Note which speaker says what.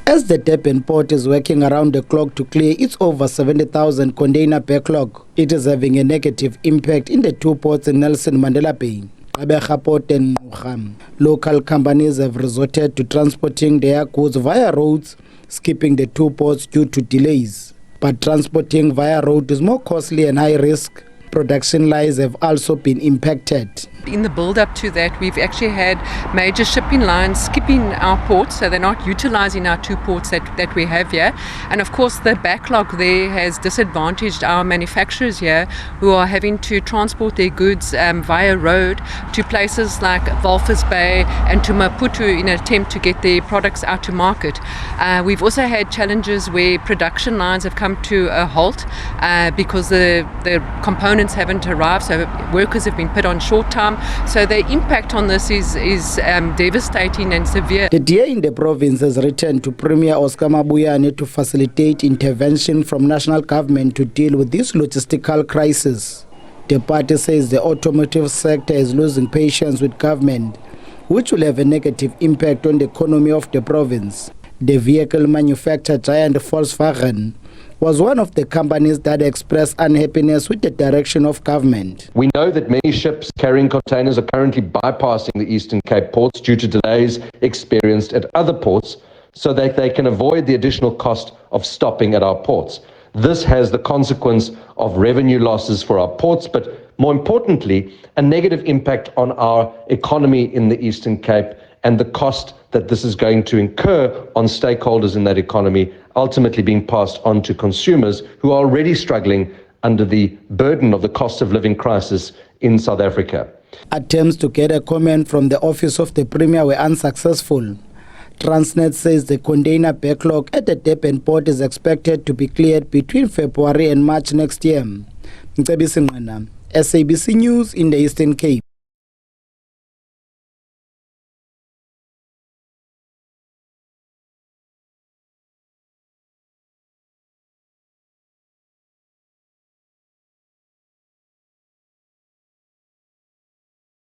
Speaker 1: As the Durban Port is working around the clock to clear its over 70,000 container backlog, it is having a negative impact in the two ports in Nelson Mandela Bay, Gqeberha Port and Ngqura. Local companies have resorted to transporting their goods via roads, skipping the two ports due to delays. But transporting via road is more costly and high risk. Production lines have also been impacted.
Speaker 2: In the build-up to that, we've actually had major shipping lines skipping our ports, so they're not utilising our two ports that we have here. And of course, the backlog there has disadvantaged our manufacturers here, who are having to transport their goods via road to places like Walvis Bay and to Maputo in an attempt to get their products out to market. We've also had challenges where production lines have come to a halt because the components haven't arrived, so workers have been put on short time. So the impact on this is devastating and severe.
Speaker 1: The DA in the province has written to Premier Oscar Mabuyane to facilitate intervention from national government to deal with this logistical crisis. The party says the automotive sector is losing patience with government, which will have a negative impact on the economy of the province. The vehicle manufacturer giant Volkswagen was one of the companies that expressed unhappiness with the direction of government.
Speaker 3: We know that many ships carrying containers are currently bypassing the Eastern Cape ports due to delays experienced at other ports so that they can avoid the additional cost of stopping at our ports. This has the consequence of revenue losses for our ports, but more importantly, a negative impact on our economy in the Eastern Cape and the cost that this is going to incur on stakeholders in that economy, ultimately being passed on to consumers who are already struggling under the burden of the cost of living crisis in South Africa.
Speaker 1: Attempts to get a comment from the office of the Premier were unsuccessful. Transnet says the container backlog at the Durban Port is expected to be cleared between February and March next year. SABC News in the Eastern Cape.